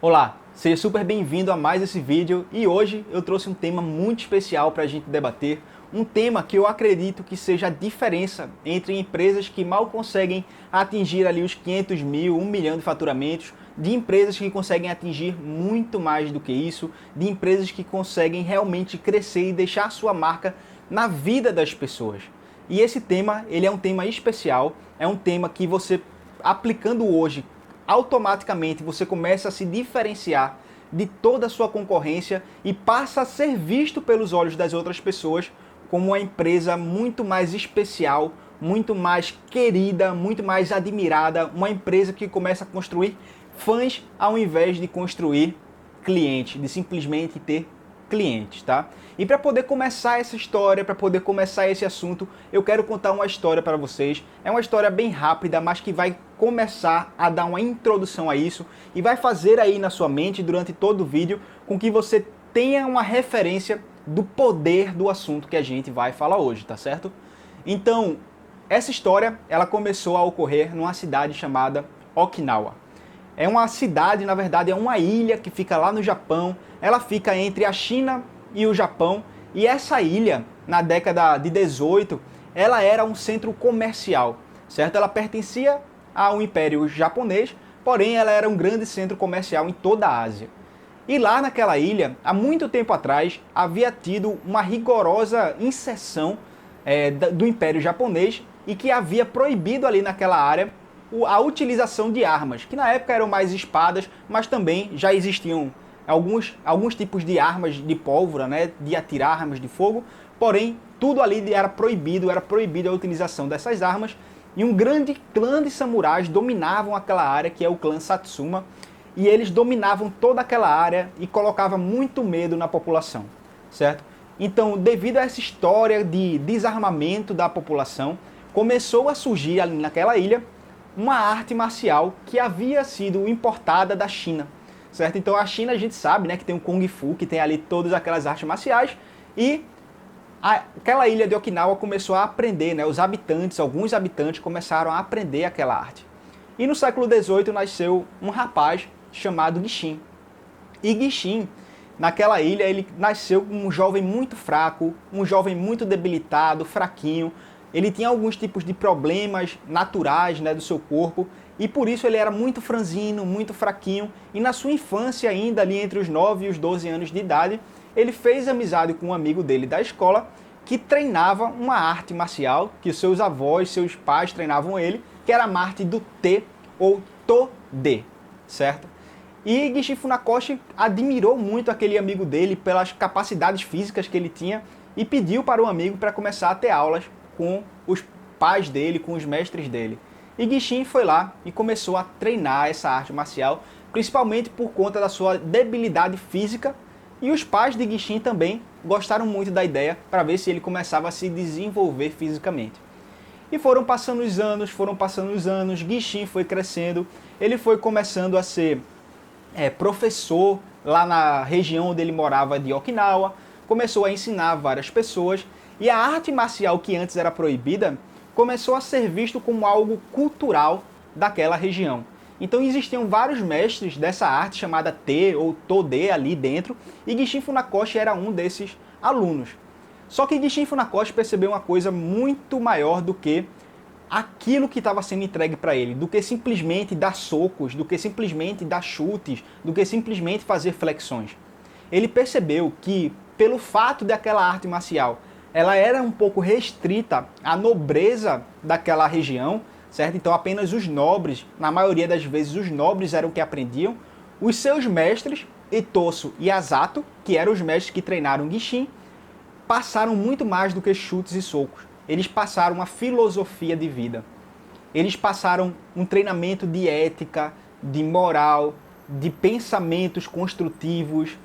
Olá, seja super bem-vindo a mais esse vídeo e hoje eu trouxe um tema muito especial para a gente debater, um tema que eu acredito que seja a diferença entre empresas que mal conseguem atingir ali os 500 mil, 1 milhão de faturamentos, de empresas que conseguem atingir muito mais do que isso, de empresas que conseguem realmente crescer e deixar sua marca na vida das pessoas. E esse tema, ele é um tema especial, é um tema que você aplicando hoje, automaticamente você começa a se diferenciar de toda a sua concorrência e passa a ser visto pelos olhos das outras pessoas como uma empresa muito mais especial, muito mais querida, muito mais admirada, uma empresa que começa a construir fãs ao invés de construir clientes, de simplesmente ter clientes, tá? E para poder começar essa história, para poder começar esse assunto, eu quero contar uma história para vocês. É uma história bem rápida, mas que vai começar a dar uma introdução a isso e vai fazer aí na sua mente durante todo o vídeo com que você tenha uma referência do poder do assunto que a gente vai falar hoje, tá certo? Então, essa história, ela começou a ocorrer numa cidade chamada Okinawa. É uma cidade, na verdade, é uma ilha que fica lá no Japão. Ela fica entre a China e o Japão. E essa ilha, na década de 18, ela era um centro comercial, certo? Ela pertencia ao Império Japonês, porém ela era um grande centro comercial em toda a Ásia. E lá naquela ilha, há muito tempo atrás, havia tido uma rigorosa inserção do Império Japonês e que havia proibido ali naquela área a utilização de armas, que na época eram mais espadas, mas também já existiam alguns tipos de armas de pólvora, né, de atirar armas de fogo, porém tudo ali era proibido a utilização dessas armas, e um grande clã de samurais dominavam aquela área, que é o clã Satsuma, e eles dominavam toda aquela área e colocavam muito medo na população, certo? Então, devido a essa história de desarmamento da população, começou a surgir ali naquela ilha uma arte marcial que havia sido importada da China, certo? Então a China, a gente sabe, né, que tem o Kung Fu, que tem ali todas aquelas artes marciais, e aquela ilha de Okinawa começou a aprender, né, alguns habitantes começaram a aprender aquela arte. E no século XVIII nasceu um rapaz chamado Gishin. E Gishin, naquela ilha, ele nasceu um jovem muito fraco, um jovem muito debilitado, fraquinho. Ele tinha alguns tipos de problemas naturais, né, do seu corpo, e por isso ele era muito franzino, muito fraquinho, e na sua infância ainda, ali entre os 9 e os 12 anos de idade, ele fez amizade com um amigo dele da escola, que treinava uma arte marcial, que os seus avós, seus pais treinavam ele, que era a arte do Te ou To-De, certo? E Gishin Funakoshi admirou muito aquele amigo dele pelas capacidades físicas que ele tinha e pediu para o amigo para começar a ter aulas com os pais dele, com os mestres dele. E Gishin foi lá e começou a treinar essa arte marcial, principalmente por conta da sua debilidade física, e os pais de Gishin também gostaram muito da ideia para ver se ele começava a se desenvolver fisicamente. E foram passando os anos, Gishin foi crescendo, ele foi começando a ser professor lá na região onde ele morava de Okinawa, começou a ensinar várias pessoas, e a arte marcial que antes era proibida começou a ser visto como algo cultural daquela região. Então existiam vários mestres dessa arte chamada Te ou To-De ali dentro, e Gishin Funakoshi era um desses alunos. Só que Gishin Funakoshi percebeu uma coisa muito maior do que aquilo que estava sendo entregue para ele, do que simplesmente dar socos, do que simplesmente dar chutes, do que simplesmente fazer flexões. Ele percebeu que, pelo fato daquela arte marcial ela era um pouco restrita à nobreza daquela região, certo? Então apenas os nobres, na maioria das vezes os nobres eram que aprendiam. Os seus mestres, Itosu e Asato, que eram os mestres que treinaram Gishin, passaram muito mais do que chutes e socos. Eles passaram uma filosofia de vida. Eles passaram um treinamento de ética, de moral, de pensamentos construtivos.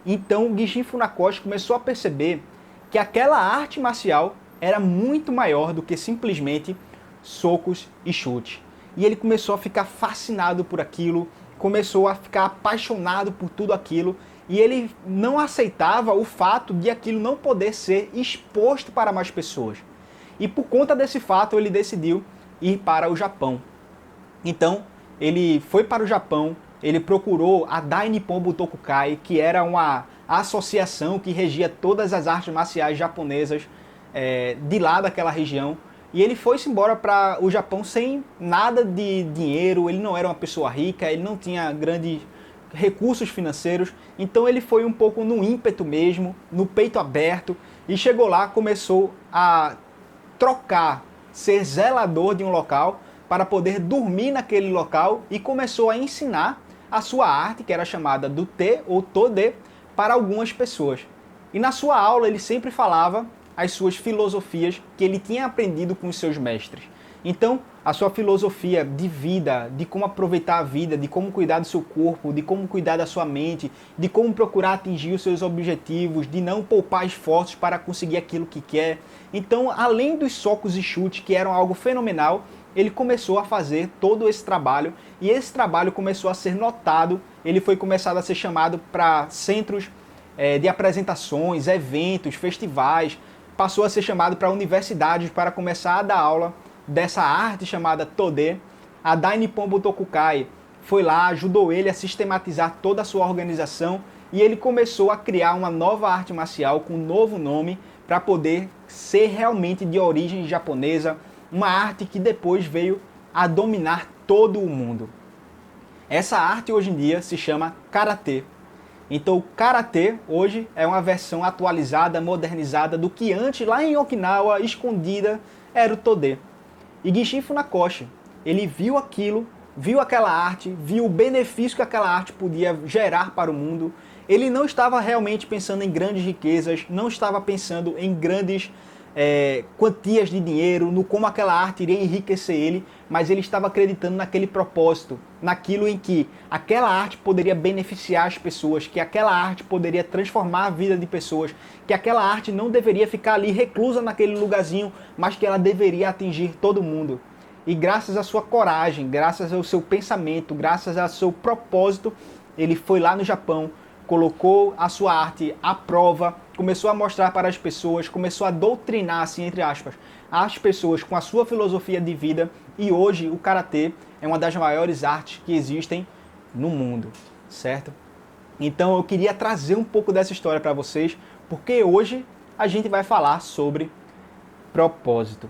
Então Gishin Funakoshi começou a perceber que aquela arte marcial era muito maior do que simplesmente socos e chutes. E ele começou a ficar fascinado por aquilo, começou a ficar apaixonado por tudo aquilo, e ele não aceitava o fato de aquilo não poder ser exposto para mais pessoas. E por conta desse fato, ele decidiu ir para o Japão. Então, ele foi para o Japão, ele procurou a Dai Nippon Butokukai, que era uma associação que regia todas as artes marciais japonesas de lá daquela região. E ele foi-se embora para o Japão sem nada de dinheiro, ele não era uma pessoa rica, ele não tinha grandes recursos financeiros, então ele foi um pouco no ímpeto mesmo, no peito aberto, e chegou lá, começou a trocar, ser zelador de um local para poder dormir naquele local e começou a ensinar a sua arte, que era chamada do Te ou Tode, para algumas pessoas. E na sua aula ele sempre falava as suas filosofias que ele tinha aprendido com os seus mestres. Então, a sua filosofia de vida, de como aproveitar a vida, de como cuidar do seu corpo, de como cuidar da sua mente, de como procurar atingir os seus objetivos, de não poupar esforços para conseguir aquilo que quer. Então, além dos socos e chutes, que eram algo fenomenal, ele começou a fazer todo esse trabalho e esse trabalho começou a ser notado, ele foi começado a ser chamado para centros de apresentações, eventos, festivais, passou a ser chamado para universidades para começar a dar aula dessa arte chamada Tode. A Dai Nippon Butokukai foi lá, ajudou ele a sistematizar toda a sua organização e ele começou a criar uma nova arte marcial com um novo nome para poder ser realmente de origem japonesa, uma arte que depois veio a dominar todo o mundo. Essa arte hoje em dia se chama Karatê. Então o Karatê hoje é uma versão atualizada, modernizada do que antes, lá em Okinawa, escondida, era o Tode. E Gishin Funakoshi, ele viu aquilo, viu aquela arte, viu o benefício que aquela arte podia gerar para o mundo. Ele não estava realmente pensando em grandes riquezas, não estava pensando em grandes quantias de dinheiro, no como aquela arte iria enriquecer ele, mas ele estava acreditando naquele propósito, naquilo em que aquela arte poderia beneficiar as pessoas, que aquela arte poderia transformar a vida de pessoas, que aquela arte não deveria ficar ali reclusa naquele lugarzinho, mas que ela deveria atingir todo mundo. E graças à sua coragem, graças ao seu pensamento, graças ao seu propósito, ele foi lá no Japão, colocou a sua arte à prova, começou a mostrar para as pessoas, começou a doutrinar, assim, entre aspas, as pessoas com a sua filosofia de vida, e hoje o Karatê é uma das maiores artes que existem no mundo, certo? Então eu queria trazer um pouco dessa história para vocês, porque hoje a gente vai falar sobre propósito.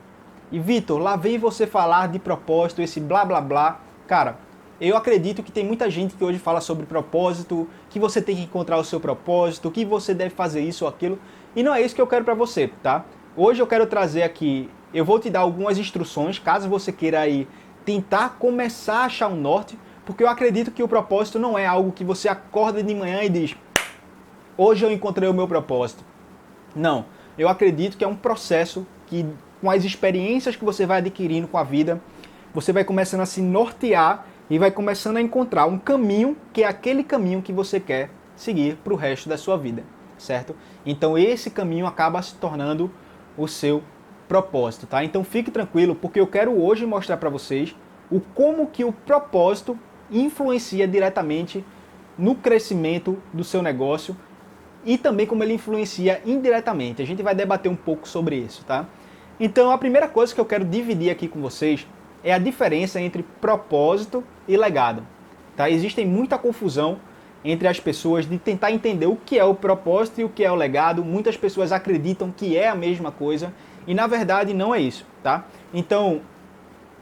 E Vitor, lá vem você falar de propósito, esse blá blá blá. Cara, eu acredito que tem muita gente que hoje fala sobre propósito, que você tem que encontrar o seu propósito, que você deve fazer isso ou aquilo, e não é isso que eu quero para você, tá? Hoje eu quero trazer aqui, eu vou te dar algumas instruções, caso você queira aí tentar começar a achar um norte, porque eu acredito que o propósito não é algo que você acorda de manhã e diz, hoje eu encontrei o meu propósito. Não, eu acredito que é um processo que, com as experiências que você vai adquirindo com a vida, você vai começando a se nortear e vai começando a encontrar um caminho que é aquele caminho que você quer seguir para o resto da sua vida, certo? Então esse caminho acaba se tornando o seu propósito, tá? Então fique tranquilo, porque eu quero hoje mostrar para vocês como que o propósito influencia diretamente no crescimento do seu negócio e também como ele influencia indiretamente. A gente vai debater um pouco sobre isso, tá? Então a primeira coisa que eu quero dividir aqui com vocês é a diferença entre propósito e legado. Tá? Existe muita confusão entre as pessoas de tentar entender o que é o propósito e o que é o legado. Muitas pessoas acreditam que é a mesma coisa e na verdade não é isso. Tá? Então,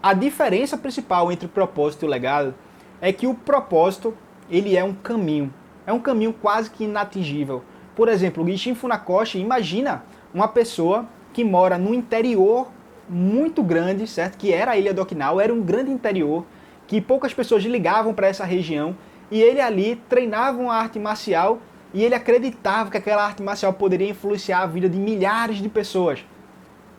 a diferença principal entre o propósito e o legado é que o propósito ele é um caminho quase que inatingível. Por exemplo, o Gishin Funakoshi, imagina uma pessoa que mora no interior muito grande, certo? Que era a ilha de Okinawa, era um grande interior, que poucas pessoas ligavam para essa região, e ele ali treinava uma arte marcial, e ele acreditava que aquela arte marcial poderia influenciar a vida de milhares de pessoas.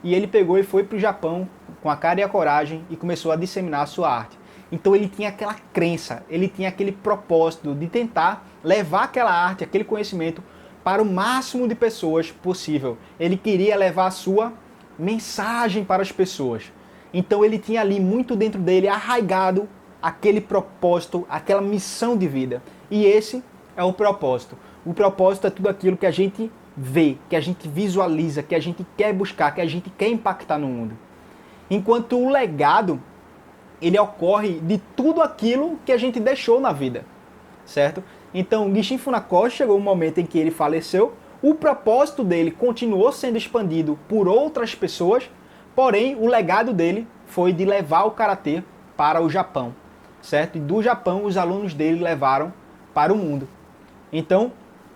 E ele pegou e foi para o Japão com a cara e a coragem e começou a disseminar a sua arte. Então ele tinha aquela crença, ele tinha aquele propósito de tentar levar aquela arte, aquele conhecimento para o máximo de pessoas possível. Ele queria levar a sua mensagem para as pessoas. Então ele tinha ali muito dentro dele arraigado aquele propósito, aquela missão de vida. E esse é o propósito. O propósito é tudo aquilo que a gente vê, que a gente visualiza, que a gente quer buscar, que a gente quer impactar no mundo. Enquanto o legado, ele ocorre de tudo aquilo que a gente deixou na vida. certo? Então, Gichin Funakoshi chegou um momento em que ele faleceu, o propósito dele continuou sendo expandido por outras pessoas, porém o legado dele foi de levar o karatê para o Japão, certo? E do Japão os alunos dele levaram para o mundo. Então,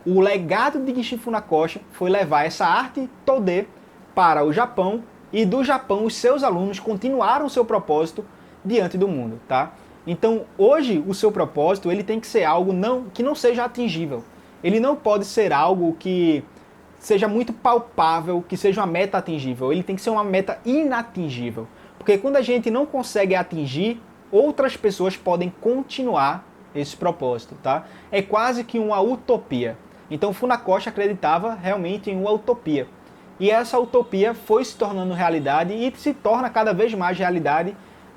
o legado de Gichin Funakoshi foi levar essa arte Todê para o Japão, e do Japão os seus alunos continuaram o seu propósito diante do mundo, tá? Então, hoje o seu propósito ele tem que ser algo que não seja atingível. Ele não pode ser algo que seja muito palpável, que seja uma meta atingível. Ele tem que ser uma meta inatingível. Porque quando a gente não consegue atingir, outras pessoas podem continuar esse propósito, tá? É quase que uma utopia. Então Funakoshi acreditava realmente em uma utopia. E essa utopia foi se tornando realidade e se torna cada vez mais realidade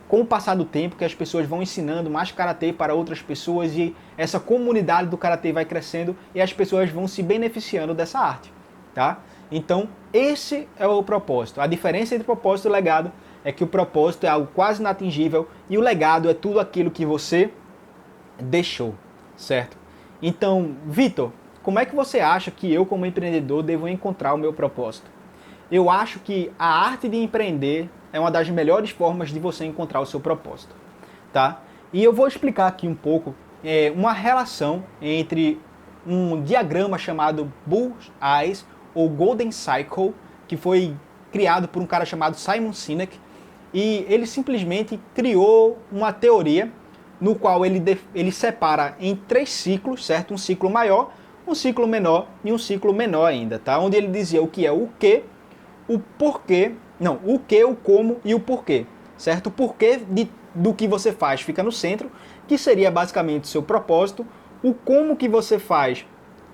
com o passar do tempo, que as pessoas vão ensinando mais karatê para outras pessoas e essa comunidade do karatê vai crescendo e as pessoas vão se beneficiando dessa arte, tá? Então, esse é o propósito. A diferença entre propósito e legado é que o propósito é algo quase inatingível e o legado é tudo aquilo que você deixou, certo? Então, Vitor, como é que você acha que eu, como empreendedor, devo encontrar o meu propósito? Eu acho que a arte de empreender é uma das melhores formas de você encontrar o seu propósito, tá? E eu vou explicar aqui um pouco uma relação entre um diagrama chamado Bull's-Eyes ou Golden Cycle, que foi criado por um cara chamado Simon Sinek, e ele simplesmente criou uma teoria no qual ele separa em 3 ciclos, certo? Um ciclo maior, um ciclo menor e um ciclo menor ainda, tá? Onde ele dizia o que é o que, o porquê, não, o que, o como e o porquê, certo? O porquê do que você faz fica no centro, que seria basicamente o seu propósito. O como que você faz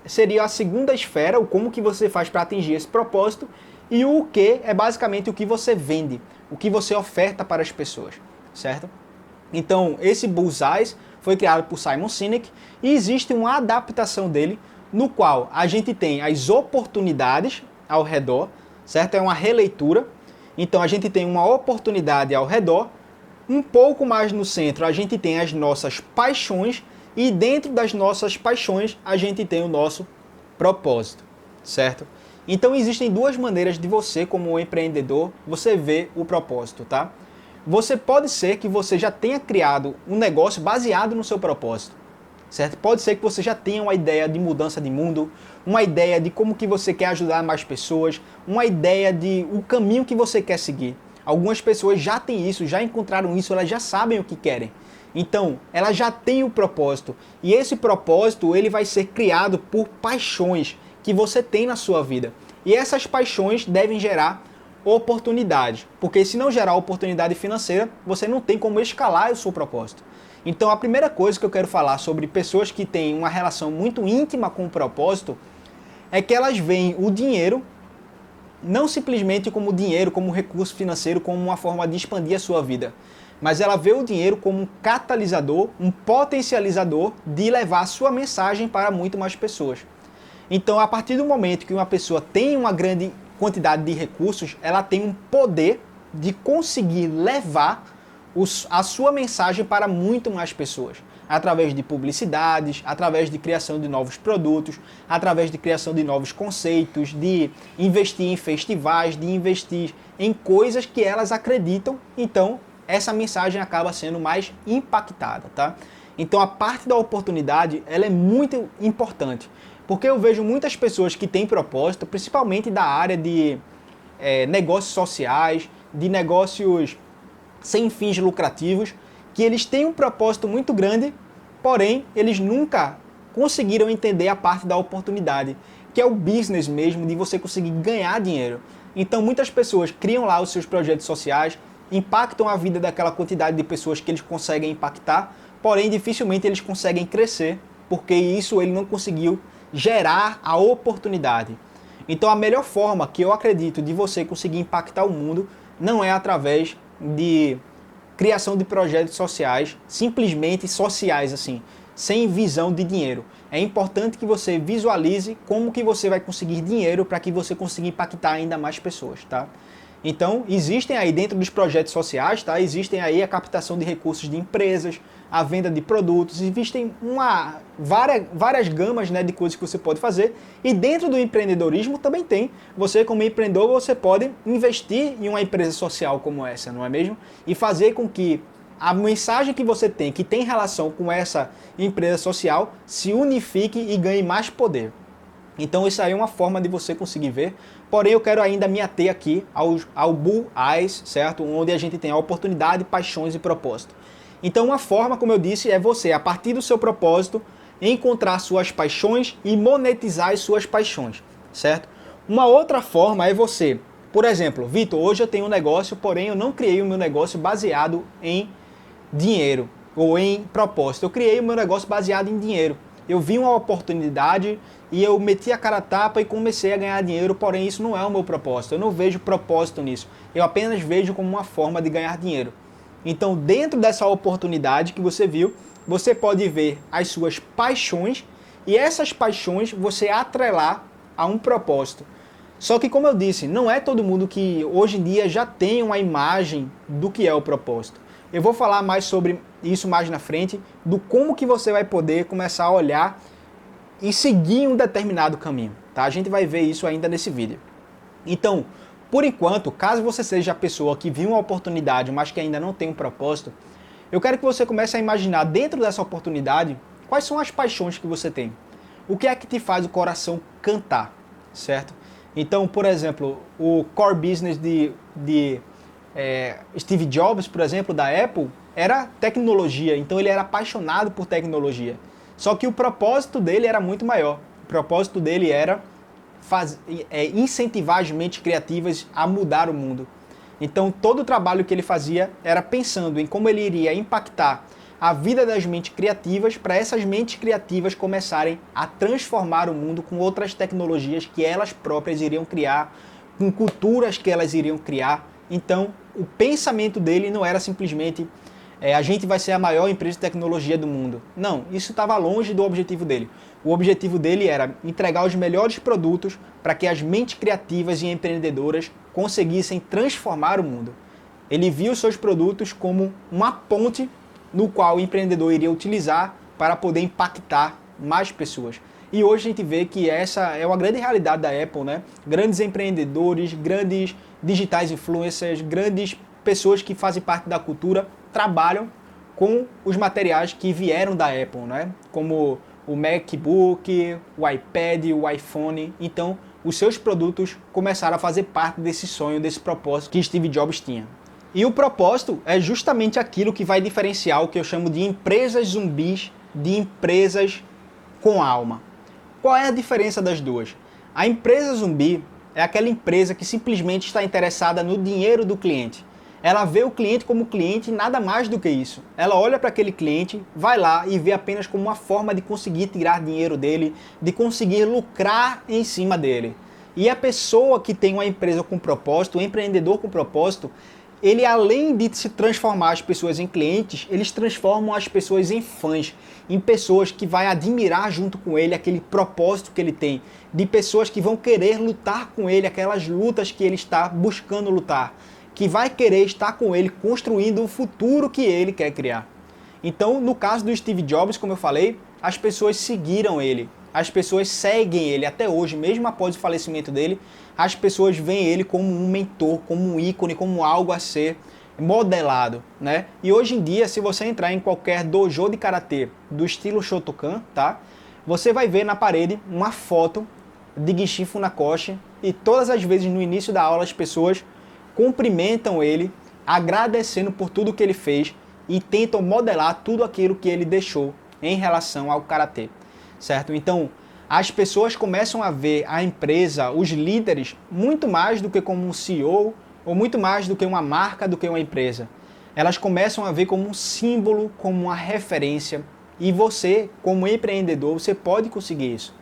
seria a segunda esfera, o como que você faz para atingir esse propósito. E o que é basicamente o que você vende, o que você oferta para as pessoas, certo? Então, esse Bull's-Eyes foi criado por Simon Sinek e existe uma adaptação dele no qual a gente tem as oportunidades ao redor, certo? É uma releitura. Então a gente tem uma oportunidade ao redor, um pouco mais no centro a gente tem as nossas paixões e dentro das nossas paixões a gente tem o nosso propósito, certo? Então existem 2 maneiras de você, como um empreendedor, você ver o propósito, tá? Você pode ser que você já tenha criado um negócio baseado no seu propósito, certo? Pode ser que você já tenha uma ideia de mudança de mundo, uma ideia de como que você quer ajudar mais pessoas, uma ideia de o caminho que você quer seguir. Algumas pessoas já têm isso, já encontraram isso, elas já sabem o que querem. Então, elas já têm o propósito. E esse propósito, ele vai ser criado por paixões que você tem na sua vida. E essas paixões devem gerar oportunidade. Porque se não gerar oportunidade financeira, você não tem como escalar o seu propósito. Então, a primeira coisa que eu quero falar sobre pessoas que têm uma relação muito íntima com o propósito é que elas veem o dinheiro não simplesmente como dinheiro, como recurso financeiro, como uma forma de expandir a sua vida, mas ela vê o dinheiro como um catalisador, um potencializador de levar a sua mensagem para muito mais pessoas. Então, a partir do momento que uma pessoa tem uma grande quantidade de recursos, ela tem um poder de conseguir levar a sua mensagem para muito mais pessoas, através de publicidades, através de criação de novos produtos, através de criação de novos conceitos, de investir em festivais, de investir em coisas que elas acreditam. Então, essa mensagem acaba sendo mais impactada, tá? Então, a parte da oportunidade, ela é muito importante, porque eu vejo muitas pessoas que têm propósito, principalmente da área de negócios sociais, de negócios sem fins lucrativos, que eles têm um propósito muito grande, porém eles nunca conseguiram entender a parte da oportunidade, que é o business mesmo, de você conseguir ganhar dinheiro. Então muitas pessoas criam lá os seus projetos sociais, impactam a vida daquela quantidade de pessoas que eles conseguem impactar, porém dificilmente eles conseguem crescer, porque isso ele não conseguiu gerar a oportunidade. Então a melhor forma que eu acredito de você conseguir impactar o mundo não é através de criação de projetos sociais, simplesmente sociais assim, sem visão de dinheiro. É importante que você visualize como que você vai conseguir dinheiro para que você consiga impactar ainda mais pessoas, tá? Então, existem aí dentro dos projetos sociais, tá? Existem aí a captação de recursos de empresas, a venda de produtos, existem várias gamas, né, de coisas que você pode fazer. E dentro do empreendedorismo também tem. Você, como empreendedor, você pode investir em uma empresa social como essa, não é mesmo? E fazer com que a mensagem que você tem, que tem relação com essa empresa social, se unifique e ganhe mais poder. Então isso aí é uma forma de você conseguir ver. Porém, eu quero ainda me ater aqui ao Bull Eyes, certo? Onde a gente tem a oportunidade, paixões e propósito. Então uma forma, como eu disse, é você, a partir do seu propósito, encontrar suas paixões e monetizar as suas paixões, certo? Uma outra forma é você, por exemplo, Vitor, hoje eu tenho um negócio, porém eu não criei o meu negócio baseado em dinheiro ou em propósito. Eu criei o meu negócio baseado em dinheiro. Eu vi uma oportunidade e eu meti a cara a tapa e comecei a ganhar dinheiro, porém isso não é o meu propósito. Eu não vejo propósito nisso. Eu apenas vejo como uma forma de ganhar dinheiro. Então, dentro dessa oportunidade que você viu, você pode ver as suas paixões e essas paixões você atrelar a um propósito. Só que, como eu disse, não é todo mundo que hoje em dia já tem uma imagem do que é o propósito. Eu vou falar mais sobre isso mais na frente, do como que você vai poder começar a olhar e seguir um determinado caminho, tá? A gente vai ver isso ainda nesse vídeo. Então, por enquanto, caso você seja a pessoa que viu uma oportunidade, mas que ainda não tem um propósito, eu quero que você comece a imaginar dentro dessa oportunidade quais são as paixões que você tem. O que é que te faz o coração cantar, certo? Então, por exemplo, o core business de Steve Jobs, por exemplo, da Apple, era tecnologia, então ele era apaixonado por tecnologia. Só que o propósito dele era muito maior. O propósito dele era incentivar as mentes criativas a mudar o mundo. Então todo o trabalho que ele fazia era pensando em como ele iria impactar a vida das mentes criativas para essas mentes criativas começarem a transformar o mundo com outras tecnologias que elas próprias iriam criar, com culturas que elas iriam criar. Então o pensamento dele não era simplesmente a gente vai ser a maior empresa de tecnologia do mundo. Não, isso estava longe do objetivo dele. O objetivo dele era entregar os melhores produtos para que as mentes criativas e empreendedoras conseguissem transformar o mundo. Ele viu os seus produtos como uma ponte no qual o empreendedor iria utilizar para poder impactar mais pessoas. E hoje a gente vê que essa é uma grande realidade da Apple, né? Grandes empreendedores, grandes digitais influencers, grandes pessoas que fazem parte da cultura trabalham com os materiais que vieram da Apple, né? Como o MacBook, o iPad, o iPhone. Então, os seus produtos começaram a fazer parte desse sonho, desse propósito que Steve Jobs tinha. E o propósito é justamente aquilo que vai diferenciar o que eu chamo de empresas zumbis de empresas com alma. Qual é a diferença das duas? A empresa zumbi é aquela empresa que simplesmente está interessada no dinheiro do cliente. Ela vê o cliente como cliente e nada mais do que isso. Ela olha para aquele cliente, vai lá e vê apenas como uma forma de conseguir tirar dinheiro dele, de conseguir lucrar em cima dele. E a pessoa que tem uma empresa com propósito, o empreendedor com propósito, ele além de se transformar as pessoas em clientes, eles transformam as pessoas em fãs, em pessoas que vai admirar junto com ele aquele propósito que ele tem, de pessoas que vão querer lutar com ele, aquelas lutas que ele está buscando lutar, que vai querer estar com ele construindo o futuro que ele quer criar. Então, no caso do Steve Jobs, como eu falei, as pessoas seguiram ele, as pessoas seguem ele até hoje, mesmo após o falecimento dele, as pessoas veem ele como um mentor, como um ícone, como algo a ser modelado, né? E hoje em dia, se você entrar em qualquer dojo de karatê do estilo Shotokan, tá? Você vai ver na parede uma foto de Gishin Funakoshi e todas as vezes no início da aula as pessoas cumprimentam ele, agradecendo por tudo que ele fez e tentam modelar tudo aquilo que ele deixou em relação ao karatê, certo? Então, as pessoas começam a ver a empresa, os líderes, muito mais do que como um CEO ou muito mais do que uma marca, do que uma empresa. Elas começam a ver como um símbolo, como uma referência. E você, como empreendedor, você pode conseguir isso.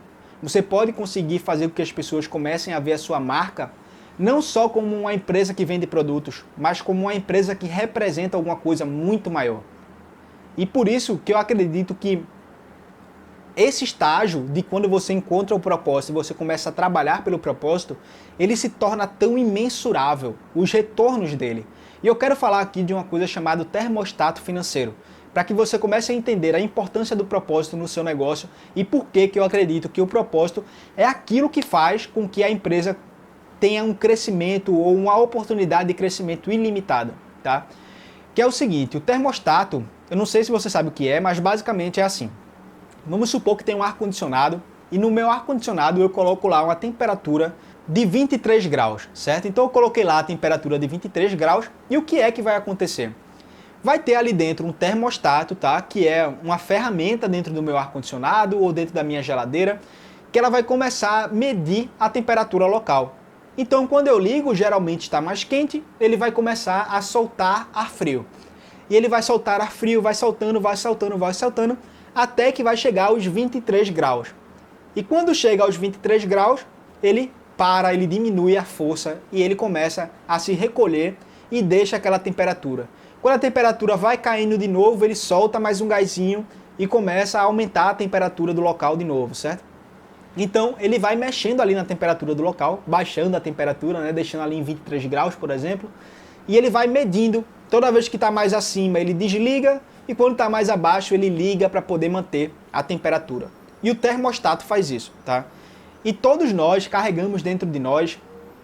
Você pode conseguir fazer com que as pessoas comecem a ver a sua marca não só como uma empresa que vende produtos, mas como uma empresa que representa alguma coisa muito maior. E por isso que eu acredito que esse estágio de quando você encontra o propósito e você começa a trabalhar pelo propósito, ele se torna tão imensurável, os retornos dele. E eu quero falar aqui de uma coisa chamada termostato financeiro. para que você comece a entender a importância do propósito no seu negócio e por que eu acredito que o propósito é aquilo que faz com que a empresa tenha um crescimento ou uma oportunidade de crescimento ilimitada, tá? Que é o seguinte, o termostato, eu não sei se você sabe o que é, mas basicamente é assim. Vamos supor que tem um ar-condicionado e no meu ar-condicionado eu coloco lá uma temperatura de 23 graus, certo? Então eu coloquei lá a temperatura de 23 graus e o que é que vai acontecer? Vai ter ali dentro um termostato, tá? Que é uma ferramenta dentro do meu ar-condicionado ou dentro da minha geladeira, que ela vai começar a medir a temperatura local. Então quando eu ligo, geralmente está mais quente, ele vai começar a soltar ar frio. E ele vai soltar ar frio, vai soltando, até que vai chegar aos 23 graus. E quando chega aos 23 graus, ele para, ele diminui a força e ele começa a se recolher e deixa aquela temperatura. Quando a temperatura vai caindo de novo, ele solta mais um gásinho e começa a aumentar a temperatura do local de novo, certo? Então ele vai mexendo ali na temperatura do local, baixando a temperatura, né, deixando ali em 23 graus, por exemplo, e ele vai medindo. Toda vez que está mais acima, ele desliga, e quando está mais abaixo, ele liga para poder manter a temperatura. E o termostato faz isso, tá? E todos nós carregamos dentro de nós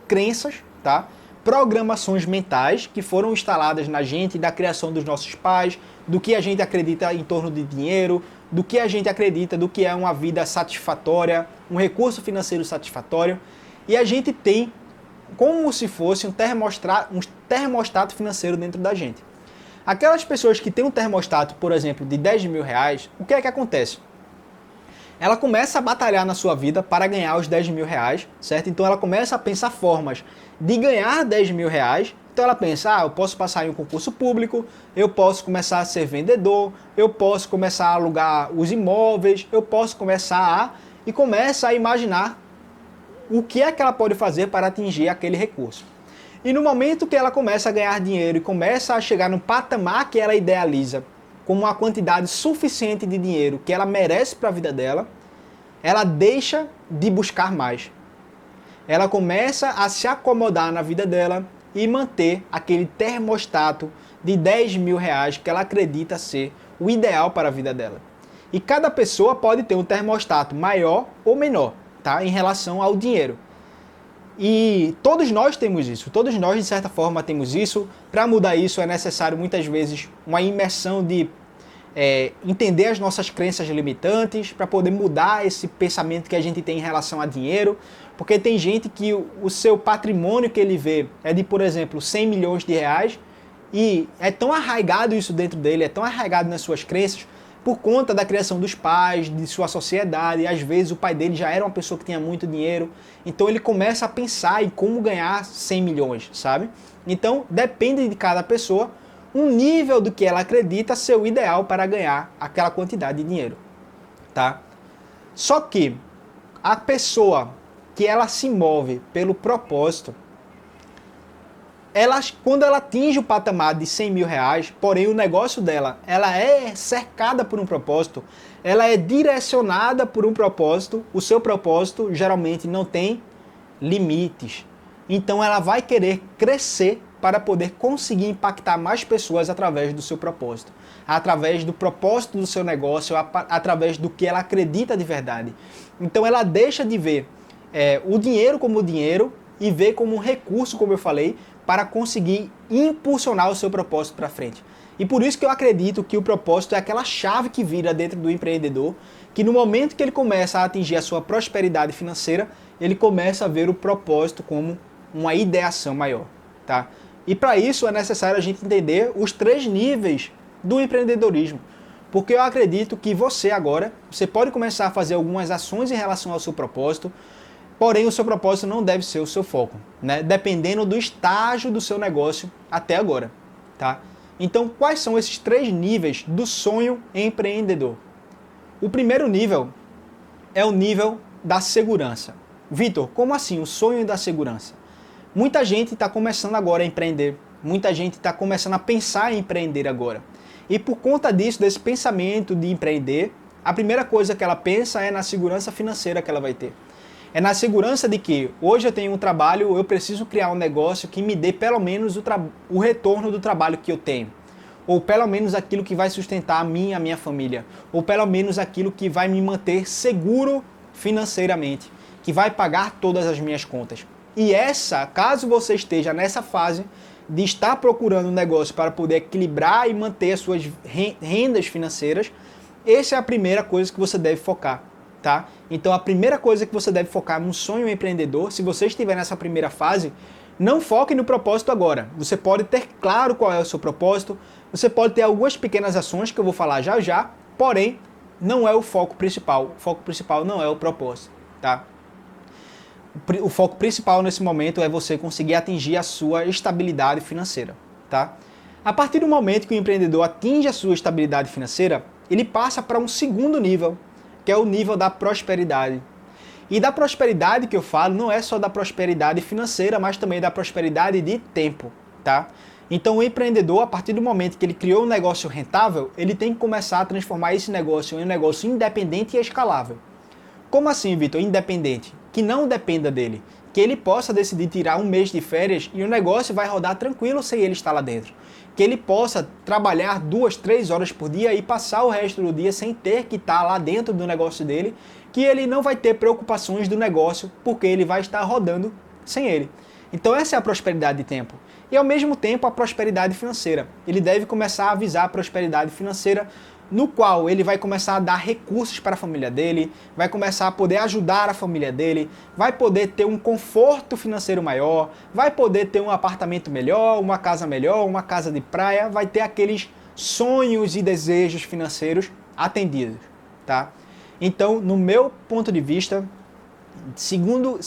crenças, tá? Programações mentais que foram instaladas na gente da criação dos nossos pais, do que a gente acredita em torno de dinheiro, do que a gente acredita do que é uma vida satisfatória, um recurso financeiro satisfatório, e a gente tem como se fosse um termostato financeiro dentro da gente. Aquelas pessoas que têm um termostato, por exemplo, de 10 mil reais, o que é que acontece? Ela começa a batalhar na sua vida para ganhar os 10 mil reais, certo? Então ela começa a pensar formas de ganhar 10 mil reais. Então ela pensa, eu posso passar em um concurso público, eu posso começar a ser vendedor, eu posso começar a alugar os imóveis, eu posso começar e começa a imaginar o que é que ela pode fazer para atingir aquele recurso. E no momento que ela começa a ganhar dinheiro e começa a chegar no patamar que ela idealiza, como uma quantidade suficiente de dinheiro que ela merece para a vida dela, ela deixa de buscar mais. Ela começa a se acomodar na vida dela e manter aquele termostato de 10 mil reais que ela acredita ser o ideal para a vida dela. E cada pessoa pode ter um termostato maior ou menor, tá? Em relação ao dinheiro. E todos nós temos isso, todos nós de certa forma temos isso. Para mudar isso é necessário muitas vezes uma imersão de entender as nossas crenças limitantes, para poder mudar esse pensamento que a gente tem em relação a dinheiro, porque tem gente que o seu patrimônio que ele vê é de, por exemplo, 100 milhões de reais, e é tão arraigado isso dentro dele, é tão arraigado nas suas crenças, por conta da criação dos pais, de sua sociedade, e às vezes o pai dele já era uma pessoa que tinha muito dinheiro, então ele começa a pensar em como ganhar 100 milhões, sabe? Então depende de cada pessoa um nível do que ela acredita ser o ideal para ganhar aquela quantidade de dinheiro, tá? Só que a pessoa que ela se move pelo propósito, quando ela atinge o patamar de 100 mil reais, porém o negócio dela, ela é cercada por um propósito, ela é direcionada por um propósito, o seu propósito geralmente não tem limites. Então ela vai querer crescer para poder conseguir impactar mais pessoas através do seu propósito, através do propósito do seu negócio, através do que ela acredita de verdade. Então ela deixa de ver o dinheiro como dinheiro e vê como um recurso, como eu falei, para conseguir impulsionar o seu propósito para frente. E por isso que eu acredito que o propósito é aquela chave que vira dentro do empreendedor, que no momento que ele começa a atingir a sua prosperidade financeira, ele começa a ver o propósito como uma ideação maior, tá? E para isso é necessário a gente entender os 3 níveis do empreendedorismo. Porque eu acredito que você pode começar a fazer algumas ações em relação ao seu propósito, porém o seu propósito não deve ser o seu foco, né? Dependendo do estágio do seu negócio até agora, tá? Então, quais são esses 3 níveis do sonho empreendedor? O primeiro nível é o nível da segurança. Vitor, como assim o sonho da segurança? Muita gente está começando agora a empreender, muita gente está começando a pensar em empreender agora. E por conta disso, desse pensamento de empreender, a primeira coisa que ela pensa é na segurança financeira que ela vai ter. É na segurança de que hoje eu tenho um trabalho, eu preciso criar um negócio que me dê pelo menos o retorno do trabalho que eu tenho. ou pelo menos aquilo que vai sustentar a mim e a minha família, ou pelo menos aquilo que vai me manter seguro financeiramente, que vai pagar todas as minhas contas. E caso você esteja nessa fase de estar procurando um negócio para poder equilibrar e manter as suas rendas financeiras, essa é a primeira coisa que você deve focar, tá? Então a primeira coisa que você deve focar num sonho empreendedor, se você estiver nessa primeira fase, não foque no propósito agora. Você pode ter claro qual é o seu propósito, você pode ter algumas pequenas ações que eu vou falar já já, porém, não é o foco principal. O foco principal não é o propósito, tá? O foco principal nesse momento é você conseguir atingir a sua estabilidade financeira, tá? A partir do momento que o empreendedor atinge a sua estabilidade financeira, ele passa para um segundo nível, que é o nível da prosperidade. E da prosperidade que eu falo não é só da prosperidade financeira, mas também da prosperidade de tempo, tá? Então o empreendedor, a partir do momento que ele criou um negócio rentável, ele tem que começar a transformar esse negócio em um negócio independente e escalável. Como assim, Vitor? Independente? Que não dependa dele. Que ele possa decidir tirar um mês de férias e o negócio vai rodar tranquilo sem ele estar lá dentro. Que ele possa trabalhar 2, 3 horas por dia e passar o resto do dia sem ter que estar lá dentro do negócio dele, que ele não vai ter preocupações do negócio porque ele vai estar rodando sem ele. Então essa é a prosperidade de tempo. E ao mesmo tempo a prosperidade financeira. Ele deve começar a visar a prosperidade financeira, no qual ele vai começar a dar recursos para a família dele, vai começar a poder ajudar a família dele, vai poder ter um conforto financeiro maior, vai poder ter um apartamento melhor, uma casa de praia, vai ter aqueles sonhos e desejos financeiros atendidos, tá? Então, no meu ponto de vista, seguindo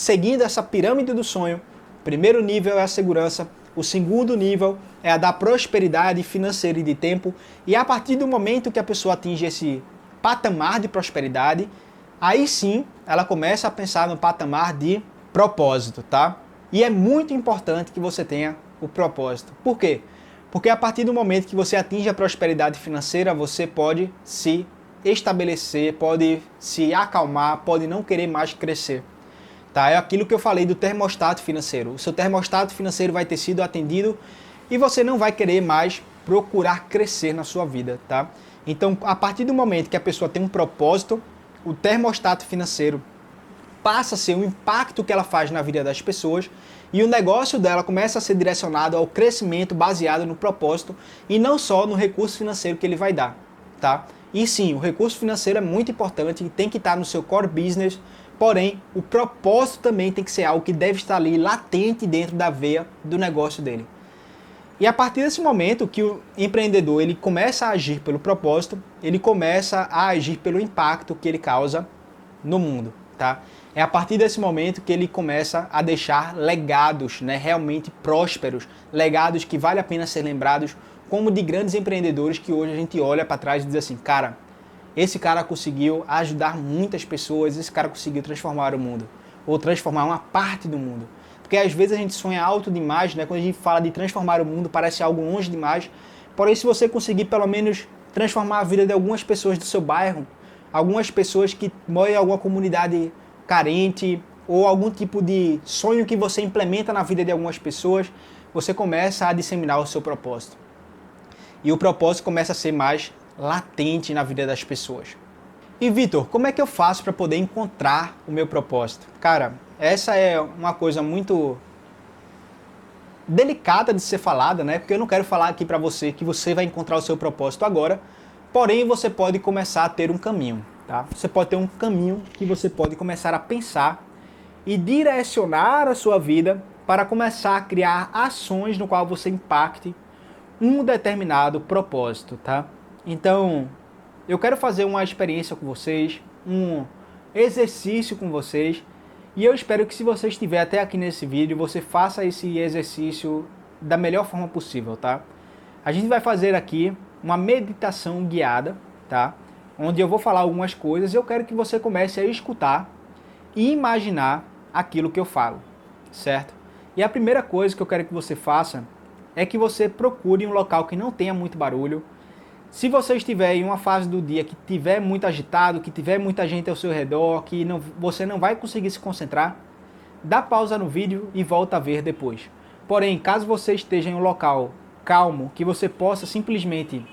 essa pirâmide do sonho, o primeiro nível é a segurança, o segundo nível é a da prosperidade financeira e de tempo. E a partir do momento que a pessoa atinge esse patamar de prosperidade, aí sim ela começa a pensar no patamar de propósito, tá? E é muito importante que você tenha o propósito. Por quê? Porque a partir do momento que você atinge a prosperidade financeira, você pode se estabelecer, pode se acalmar, pode não querer mais crescer. Tá? É aquilo que eu falei do termostato financeiro. O seu termostato financeiro vai ter sido atendido e você não vai querer mais procurar crescer na sua vida, tá? Então, a partir do momento que a pessoa tem um propósito, o termostato financeiro passa a ser o impacto que ela faz na vida das pessoas e o negócio dela começa a ser direcionado ao crescimento baseado no propósito e não só no recurso financeiro que ele vai dar, tá? E sim, o recurso financeiro é muito importante e tem que estar no seu core business. Porém, o propósito também tem que ser algo que deve estar ali latente dentro da veia do negócio dele. E a partir desse momento que o empreendedor ele começa a agir pelo propósito, ele começa a agir pelo impacto que ele causa no mundo, tá? É a partir desse momento que ele começa a deixar legados, né, realmente prósperos, legados que vale a pena ser lembrados, como de grandes empreendedores que hoje a gente olha para trás e diz assim, cara, esse cara conseguiu ajudar muitas pessoas, esse cara conseguiu transformar o mundo, ou transformar uma parte do mundo. Porque às vezes a gente sonha alto demais, né? Quando a gente fala de transformar o mundo, parece algo longe demais. Porém, se você conseguir pelo menos transformar a vida de algumas pessoas do seu bairro, algumas pessoas que moram em alguma comunidade carente, ou algum tipo de sonho que você implementa na vida de algumas pessoas, você começa a disseminar o seu propósito. E o propósito começa a ser mais latente na vida das pessoas. E Vitor, como é que eu faço para poder encontrar o meu propósito? Cara, essa é uma coisa muito delicada de ser falada, né? Porque eu não quero falar aqui para você que você vai encontrar o seu propósito agora, porém você pode começar a ter um caminho, tá? Você pode ter um caminho que você pode começar a pensar e direcionar a sua vida para começar a criar ações no qual você impacte um determinado propósito, tá? Então, eu quero fazer uma experiência com vocês, um exercício com vocês, e eu espero que se você estiver até aqui nesse vídeo, você faça esse exercício da melhor forma possível, tá? A gente vai fazer aqui uma meditação guiada, tá? Onde eu vou falar algumas coisas e eu quero que você comece a escutar e imaginar aquilo que eu falo, certo? E a primeira coisa que eu quero que você faça é que você procure um local que não tenha muito barulho. Se você estiver em uma fase do dia que tiver muito agitado, que tiver muita gente ao seu redor, que você não vai conseguir se concentrar, dá pausa no vídeo e volta a ver depois. Porém, caso você esteja em um local calmo, que você possa simplesmente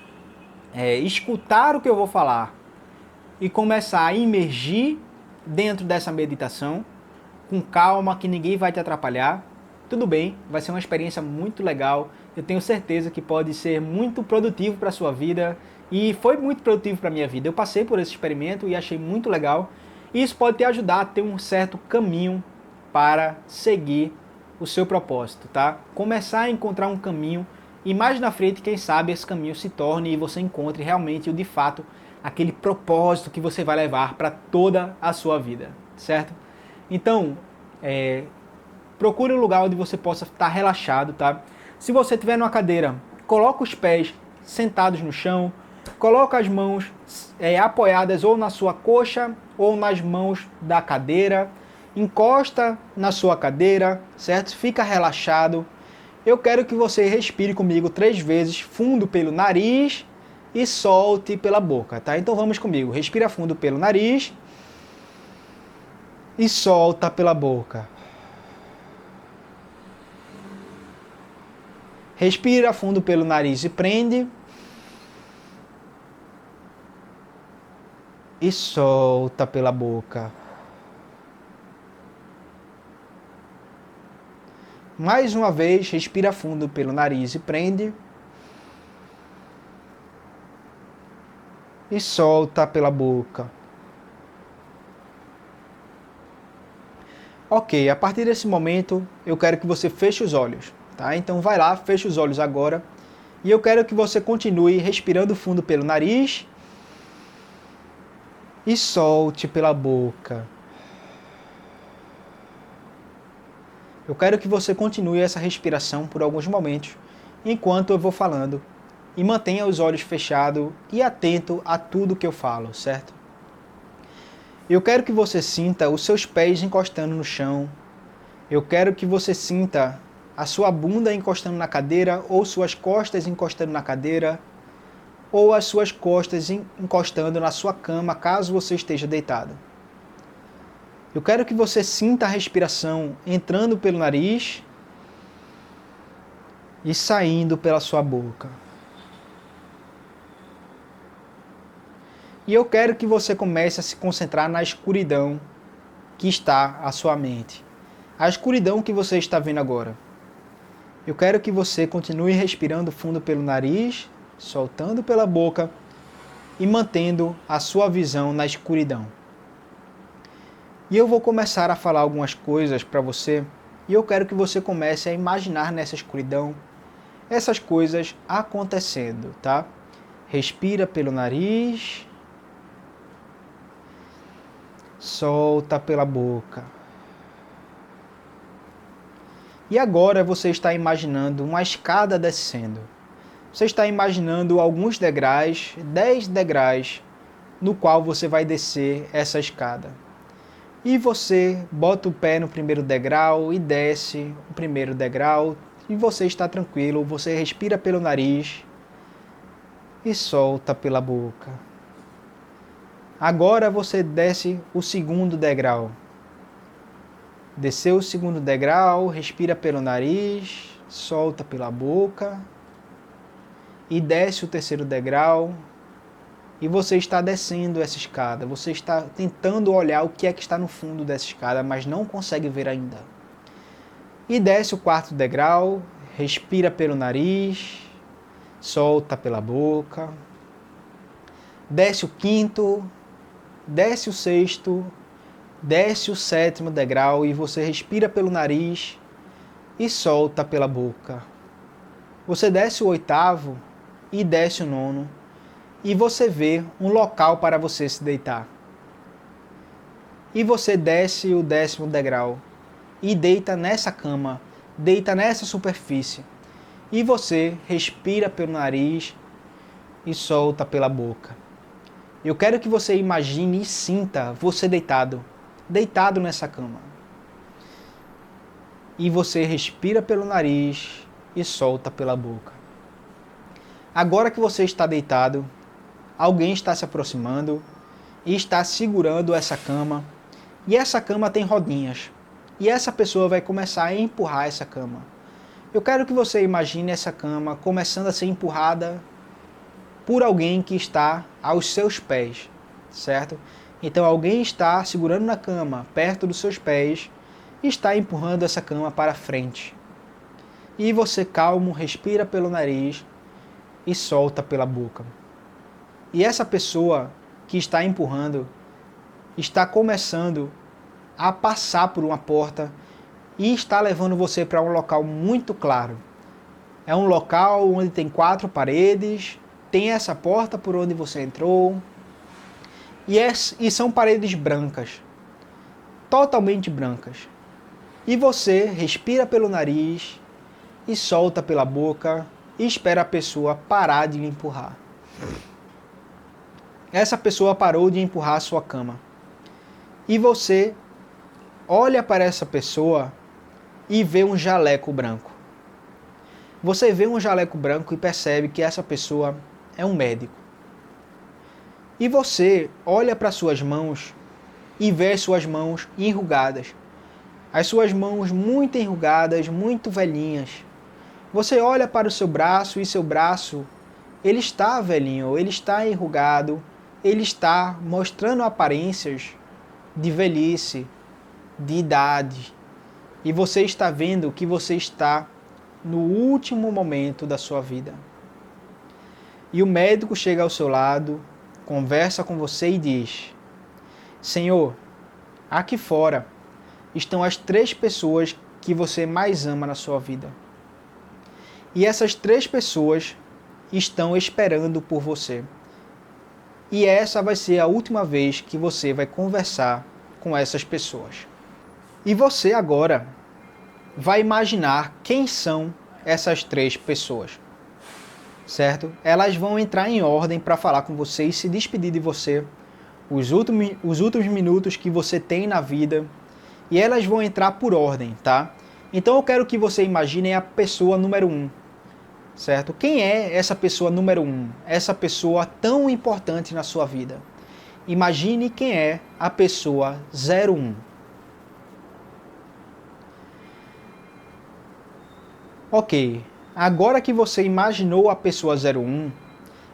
escutar o que eu vou falar e começar a imergir dentro dessa meditação, com calma, que ninguém vai te atrapalhar. Tudo bem, vai ser uma experiência muito legal. Eu tenho certeza que pode ser muito produtivo para a sua vida e foi muito produtivo para a minha vida. Eu passei por esse experimento e achei muito legal. E isso pode te ajudar a ter um certo caminho para seguir o seu propósito, tá? Começar a encontrar um caminho e mais na frente, quem sabe, esse caminho se torne e você encontre realmente, de fato, aquele propósito que você vai levar para toda a sua vida, certo? Então, procure um lugar onde você possa estar relaxado, tá? Se você estiver numa cadeira, coloca os pés sentados no chão, coloca as mãos apoiadas ou na sua coxa ou nas mãos da cadeira, encosta na sua cadeira, certo? Fica relaxado. Eu quero que você respire comigo 3 vezes, fundo pelo nariz e solte pela boca, tá? Então vamos comigo. Respira fundo pelo nariz e solta pela boca. Respira fundo pelo nariz e prende. E solta pela boca. Mais uma vez, respira fundo pelo nariz e prende. E solta pela boca. Ok, a partir desse momento, eu quero que você feche os olhos, tá? Então vai lá, feche os olhos agora. E eu quero que você continue respirando fundo pelo nariz. E solte pela boca. Eu quero que você continue essa respiração por alguns momentos, enquanto eu vou falando. E mantenha os olhos fechados e atento a tudo que eu falo, certo? Eu quero que você sinta os seus pés encostando no chão. Eu quero que você sinta a sua bunda encostando na cadeira, ou suas costas encostando na cadeira, ou as suas costas encostando na sua cama, caso você esteja deitado. Eu quero que você sinta a respiração entrando pelo nariz e saindo pela sua boca. E eu quero que você comece a se concentrar na escuridão que está à sua mente. A escuridão que você está vendo agora. Eu quero que você continue respirando fundo pelo nariz, soltando pela boca e mantendo a sua visão na escuridão. E eu vou começar a falar algumas coisas para você e eu quero que você comece a imaginar nessa escuridão essas coisas acontecendo, tá? Respira pelo nariz, solta pela boca. E agora você está imaginando uma escada descendo. Você está imaginando alguns degraus, 10 degraus, no qual você vai descer essa escada. E você bota o pé no primeiro degrau e desce o primeiro degrau. E você está tranquilo, você respira pelo nariz e solta pela boca. Agora você desce o segundo degrau. Desceu o segundo degrau, respira pelo nariz, solta pela boca. E desce o terceiro degrau. E você está descendo essa escada. Você está tentando olhar o que é que está no fundo dessa escada, mas não consegue ver ainda. E desce o quarto degrau, respira pelo nariz, solta pela boca. Desce o quinto, desce o sexto, desce o sétimo degrau e você respira pelo nariz e solta pela boca. Você desce o oitavo e desce o nono e você vê um local para você se deitar. E você desce o 10º degrau e deita nessa cama, deita nessa superfície. E você respira pelo nariz e solta pela boca. Eu quero que você imagine e sinta você deitado nessa cama. E você respira pelo nariz e solta pela boca. Agora que você está deitado, alguém está se aproximando e está segurando essa cama. E essa cama tem rodinhas. E essa pessoa vai começar a empurrar essa cama. Eu quero que você imagine essa cama começando a ser empurrada por alguém que está aos seus pés, certo? Então alguém está segurando na cama, perto dos seus pés, e está empurrando essa cama para frente. E você, calmo, respira pelo nariz e solta pela boca. E essa pessoa que está empurrando está começando a passar por uma porta e está levando você para um local muito claro. É um local onde tem 4 paredes, tem essa porta por onde você entrou, e são paredes brancas, totalmente brancas. E você respira pelo nariz e solta pela boca e espera a pessoa parar de lhe empurrar. Essa pessoa parou de empurrar a sua cama. E você olha para essa pessoa e vê um jaleco branco. Você vê um jaleco branco e percebe que essa pessoa é um médico. E você olha para suas mãos e vê as suas mãos enrugadas. As suas mãos muito enrugadas, muito velhinhas. Você olha para o seu braço e seu braço, ele está velhinho, ele está enrugado, ele está mostrando aparências de velhice, de idade. E você está vendo que você está no último momento da sua vida. E o médico chega ao seu lado, conversa com você e diz: Senhor, aqui fora estão as 3 pessoas que você mais ama na sua vida. E essas 3 pessoas estão esperando por você. E essa vai ser a última vez que você vai conversar com essas pessoas. E você agora vai imaginar quem são essas 3 pessoas, certo? Elas vão entrar em ordem para falar com você e se despedir de você, os últimos minutos que você tem na vida, e elas vão entrar por ordem, tá? Então eu quero que você imagine a pessoa número 1, certo? Quem é essa pessoa número 1? Essa pessoa tão importante na sua vida. Imagine quem é a pessoa 01. Ok, agora que você imaginou a pessoa 01,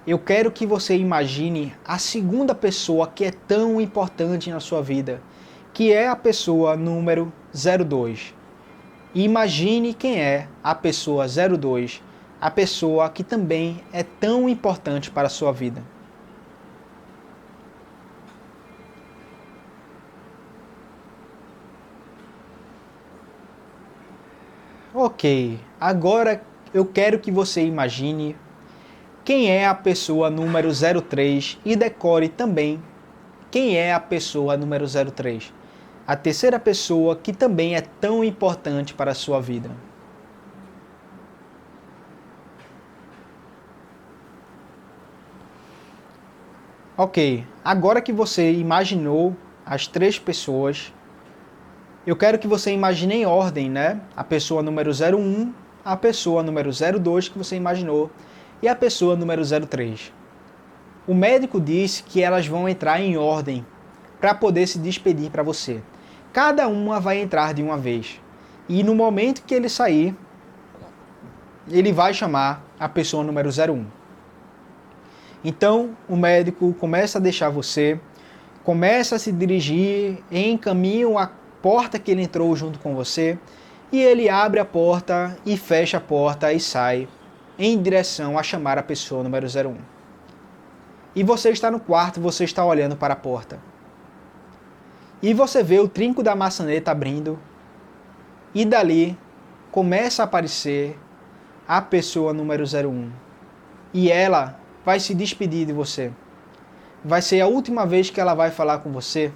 eu quero que você imagine a segunda pessoa que é tão importante na sua vida, que é a pessoa número 02. E imagine quem é a pessoa 02, a pessoa que também é tão importante para a sua vida. Ok, agora eu quero que você imagine quem é a pessoa número 03 e decore também quem é a pessoa número 03, a terceira pessoa que também é tão importante para a sua vida. Ok, agora que você imaginou as 3 pessoas, eu quero que você imagine em ordem, né? A pessoa número 01, a pessoa número 02 que você imaginou e a pessoa número 03. O médico disse que elas vão entrar em ordem para poder se despedir para você. Cada uma vai entrar de uma vez. E no momento que ele sair, ele vai chamar a pessoa número 01. Então, o médico começa a deixar você, começa a se dirigir em caminho à porta que ele entrou junto com você, e ele abre a porta e fecha a porta e sai em direção a chamar a pessoa número 01. E você está no quarto, você está olhando para a porta. E você vê o trinco da maçaneta abrindo, e dali começa a aparecer a pessoa número 01. E ela vai se despedir de você. Vai ser a última vez que ela vai falar com você.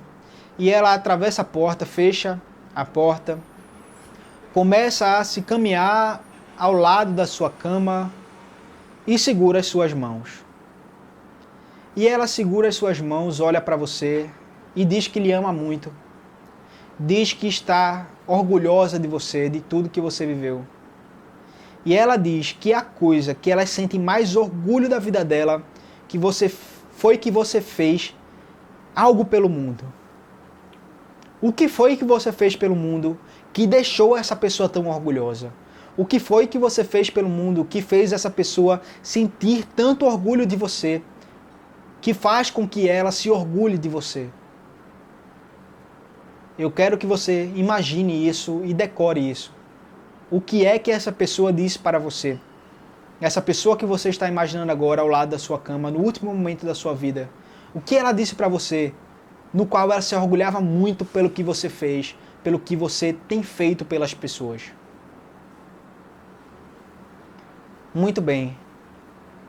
E ela atravessa a porta, fecha a porta, começa a se caminhar ao lado da sua cama e segura as suas mãos. E ela segura as suas mãos, olha para você e diz que lhe ama muito. Diz que está orgulhosa de você, de tudo que você viveu. E ela diz que a coisa que ela sente mais orgulho da vida dela que você fez algo pelo mundo. O que foi que você fez pelo mundo que deixou essa pessoa tão orgulhosa? O que foi que você fez pelo mundo que fez essa pessoa sentir tanto orgulho de você, que faz com que ela se orgulhe de você? Eu quero que você imagine isso e decore isso. O que é que essa pessoa disse para você? Essa pessoa que você está imaginando agora ao lado da sua cama, no último momento da sua vida. O que ela disse para você, no qual ela se orgulhava muito pelo que você fez, pelo que você tem feito pelas pessoas? Muito bem.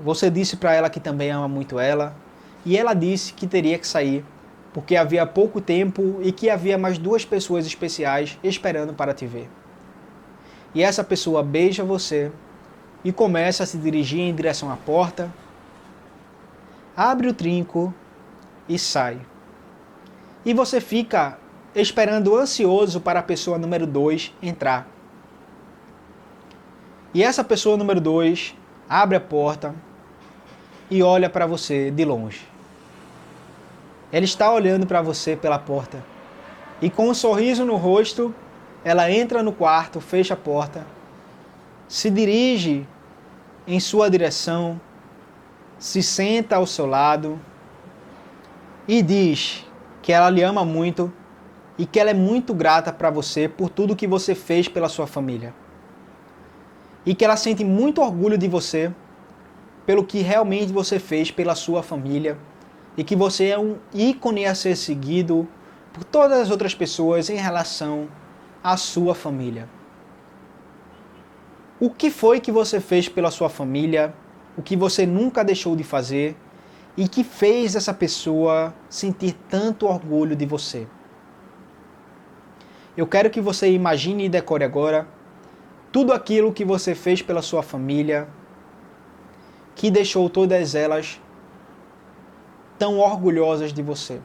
Você disse para ela que também ama muito ela, e ela disse que teria que sair, porque havia pouco tempo e que havia mais 2 pessoas especiais esperando para te ver. E essa pessoa beija você e começa a se dirigir em direção à porta, abre o trinco e sai. E você fica esperando ansioso para a pessoa número 2 entrar. E essa pessoa número 2 abre a porta e olha para você de longe. Ela está olhando para você pela porta. E com um sorriso no rosto, ela entra no quarto, fecha a porta, se dirige em sua direção, se senta ao seu lado e diz que ela lhe ama muito e que ela é muito grata para você por tudo que você fez pela sua família. E que ela sente muito orgulho de você pelo que realmente você fez pela sua família e que você é um ícone a ser seguido por todas as outras pessoas em relação à sua família. O que foi que você fez pela sua família, o que você nunca deixou de fazer e que fez essa pessoa sentir tanto orgulho de você? Eu quero que você imagine e decore agora tudo aquilo que você fez pela sua família, que deixou todas elas tão orgulhosas de você.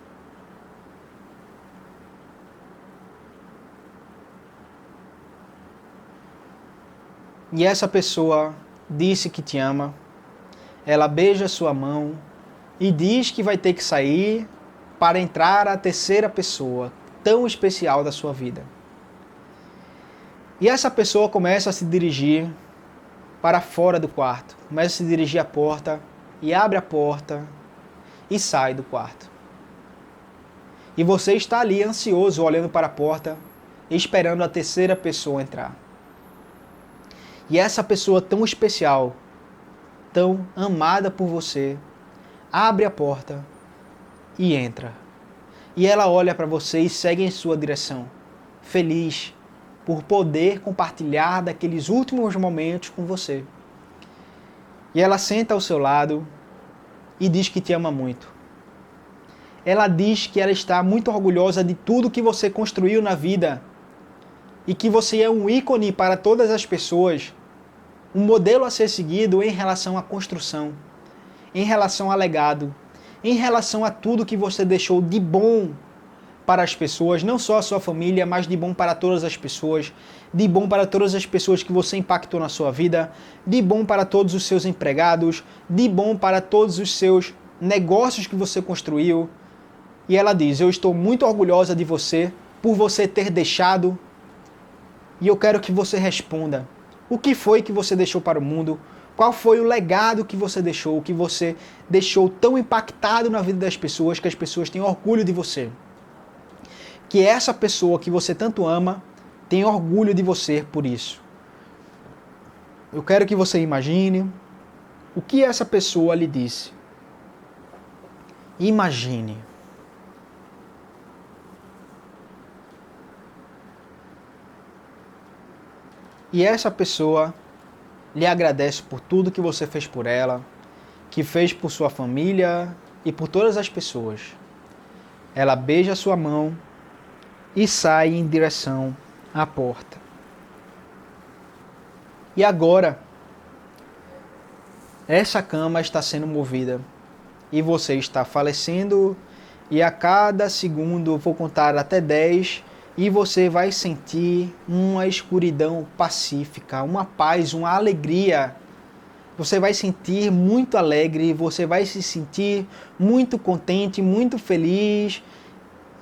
E essa pessoa disse que te ama, ela beija sua mão e diz que vai ter que sair para entrar a terceira pessoa tão especial da sua vida. E essa pessoa começa a se dirigir para fora do quarto, começa a se dirigir à porta e abre a porta e sai do quarto. E você está ali ansioso, olhando para a porta, esperando a terceira pessoa entrar. E essa pessoa tão especial, tão amada por você, abre a porta e entra. E ela olha para você e segue em sua direção, feliz por poder compartilhar daqueles últimos momentos com você. E ela senta ao seu lado e diz que te ama muito. Ela diz que ela está muito orgulhosa de tudo que você construiu na vida e que você é um ícone para todas as pessoas, um modelo a ser seguido em relação à construção, em relação a legado, em relação a tudo que você deixou de bom para as pessoas, não só a sua família, mas de bom para todas as pessoas, de bom para todas as pessoas que você impactou na sua vida, de bom para todos os seus empregados, de bom para todos os seus negócios que você construiu. E ela diz: eu estou muito orgulhosa de você por você ter deixado. E eu quero que você responda: o que foi que você deixou para o mundo? Qual foi o legado que você deixou, que você deixou tão impactado na vida das pessoas, que as pessoas têm orgulho de você? Que essa pessoa que você tanto ama tem orgulho de você por isso. Eu quero que você imagine o que essa pessoa lhe disse. Imagine. E essa pessoa lhe agradece por tudo que você fez por ela, que fez por sua família e por todas as pessoas. Ela beija sua mão e sai em direção à porta. E agora, essa cama está sendo movida e você está falecendo, e a cada segundo eu vou contar até 10 e você vai sentir uma escuridão pacífica, uma paz, uma alegria. Você vai sentir muito alegre, você vai se sentir muito contente, muito feliz.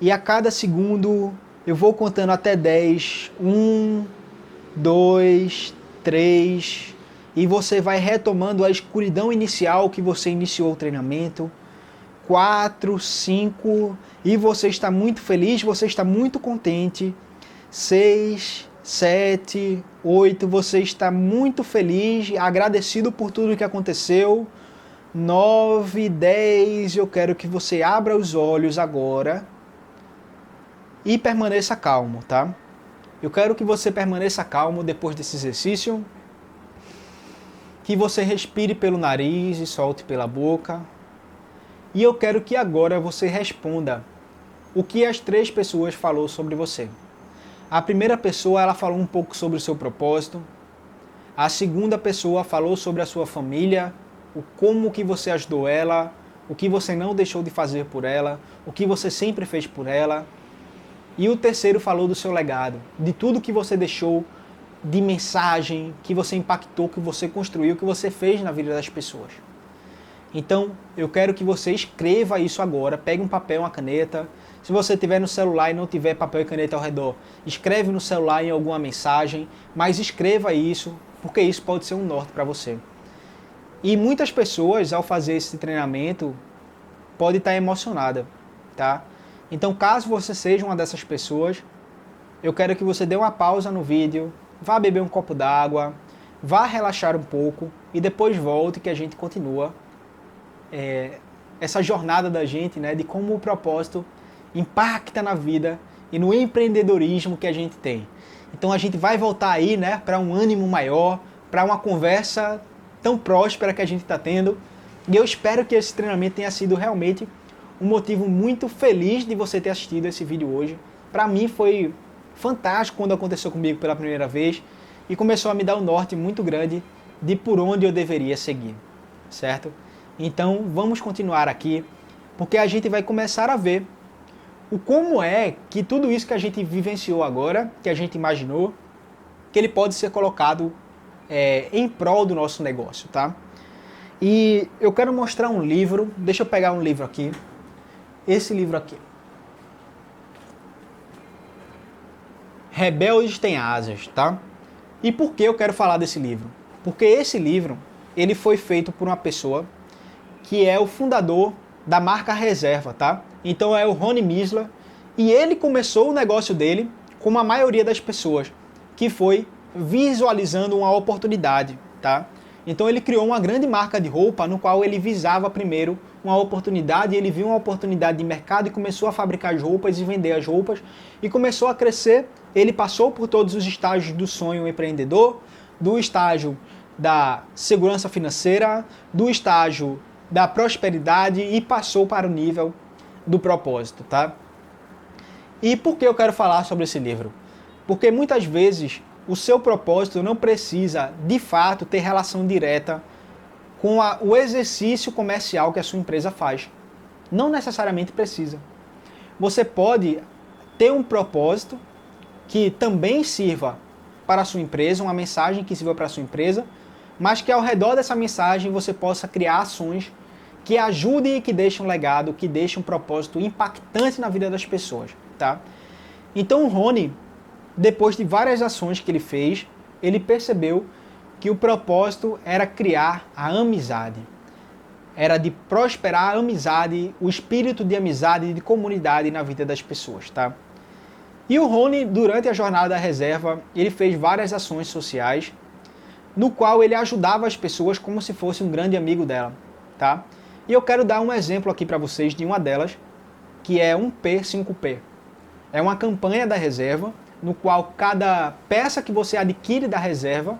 E a cada segundo eu vou contando até 10. 1, 2, 3, e você vai retomando a escuridão inicial que você iniciou o treinamento. 4, 5, e você está muito feliz, você está muito contente. 6, 7, 8, você está muito feliz, agradecido por tudo que aconteceu. 9, 10, eu quero que você abra os olhos agora e permaneça calmo, tá? Eu quero que você permaneça calmo depois desse exercício. Que você respire pelo nariz e solte pela boca. E eu quero que agora você responda o que as 3 pessoas falou sobre você. A primeira pessoa, ela falou um pouco sobre o seu propósito. A segunda pessoa falou sobre a sua família, o como que você ajudou ela, o que você não deixou de fazer por ela, o que você sempre fez por ela. E o terceiro falou do seu legado, de tudo que você deixou, de mensagem, que você impactou, que você construiu, que você fez na vida das pessoas. Então, eu quero que você escreva isso agora, pegue um papel, uma caneta. Se você tiver no celular e não tiver papel e caneta ao redor, escreve no celular em alguma mensagem, mas escreva isso, porque isso pode ser um norte para você. E muitas pessoas, ao fazer esse treinamento, podem estar emocionadas, tá? Então, caso você seja uma dessas pessoas, eu quero que você dê uma pausa no vídeo, vá beber um copo d'água, vá relaxar um pouco e depois volte que a gente continua essa jornada da gente, né, de como o propósito impacta na vida e no empreendedorismo que a gente tem. Então a gente vai voltar aí, né, para um ânimo maior, para uma conversa tão próspera que a gente está tendo. E eu espero que esse treinamento tenha sido realmente um motivo muito feliz de você ter assistido esse vídeo hoje. Para mim foi fantástico quando aconteceu comigo pela primeira vez e começou a me dar um norte muito grande de por onde eu deveria seguir, certo? Então vamos continuar aqui, porque a gente vai começar a ver o como é que tudo isso que a gente vivenciou agora, que a gente imaginou, que ele pode ser colocado em prol do nosso negócio, tá? E eu quero mostrar um livro, deixa eu pegar um livro aqui, esse livro aqui. Rebeldes têm asas, tá? E por que eu quero falar desse livro? Porque esse livro, ele foi feito por uma pessoa que é o fundador da marca Reserva, tá? Então é o Rony Misler, e ele começou o negócio dele como a maioria das pessoas, que foi visualizando uma oportunidade, tá? Então ele criou uma grande marca de roupa no qual ele visava primeiro uma oportunidade, ele viu uma oportunidade de mercado e começou a fabricar as roupas e vender as roupas e começou a crescer. Ele passou por todos os estágios do sonho empreendedor, do estágio da segurança financeira, do estágio da prosperidade e passou para o nível do propósito, tá? E por que eu quero falar sobre esse livro? Porque muitas vezes o seu propósito não precisa, de fato, ter relação direta com o exercício comercial que a sua empresa faz. Não necessariamente precisa. Você pode ter um propósito que também sirva para a sua empresa, uma mensagem que sirva para a sua empresa, mas que ao redor dessa mensagem você possa criar ações que ajudem e que deixem um legado, que deixem um propósito impactante na vida das pessoas, tá? Então o Rony, depois de várias ações que ele fez, ele percebeu que o propósito era criar a amizade. Era de prosperar a amizade, o espírito de amizade e de comunidade na vida das pessoas, tá? E o Rony, durante a jornada da reserva, ele fez várias ações sociais, no qual ele ajudava as pessoas como se fosse um grande amigo dela, tá? E eu quero dar um exemplo aqui para vocês de uma delas, que é 1P5P. É uma campanha da reserva, no qual cada peça que você adquire da reserva,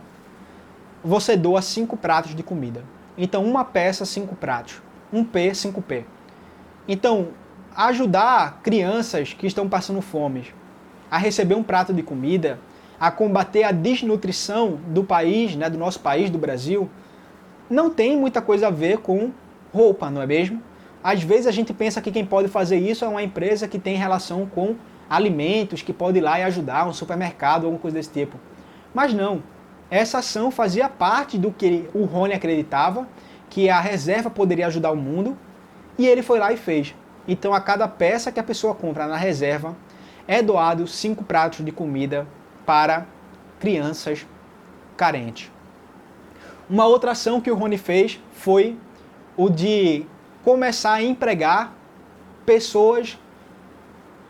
você doa 5 pratos de comida. Então, uma peça, 5 pratos. 1P, 5P. Então, ajudar crianças que estão passando fome a receber um prato de comida, a combater a desnutrição do país, né, do nosso país, do Brasil, não tem muita coisa a ver com roupa, não é mesmo? Às vezes a gente pensa que quem pode fazer isso é uma empresa que tem relação com alimentos, que pode ir lá e ajudar, um supermercado, alguma coisa desse tipo. Mas não. Essa ação fazia parte do que o Rony acreditava, que a reserva poderia ajudar o mundo, e ele foi lá e fez. Então, a cada peça que a pessoa compra na reserva, é doado 5 pratos de comida para crianças carente. Uma outra ação que o Rony fez foi o de começar a empregar pessoas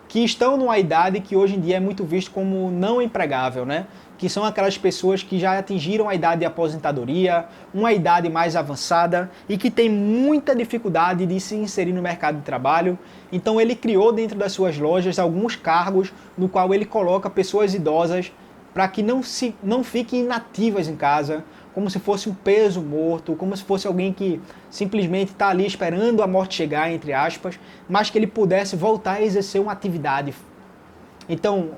que estão numa idade que hoje em dia é muito visto como não empregável, né? Que são aquelas pessoas que já atingiram a idade de aposentadoria, uma idade mais avançada e que tem muita dificuldade de se inserir no mercado de trabalho. Então ele criou dentro das suas lojas alguns cargos no qual ele coloca pessoas idosas para que não fiquem inativas em casa, como se fosse um peso morto, como se fosse alguém que simplesmente está ali esperando a morte chegar, entre aspas, mas que ele pudesse voltar a exercer uma atividade. Então,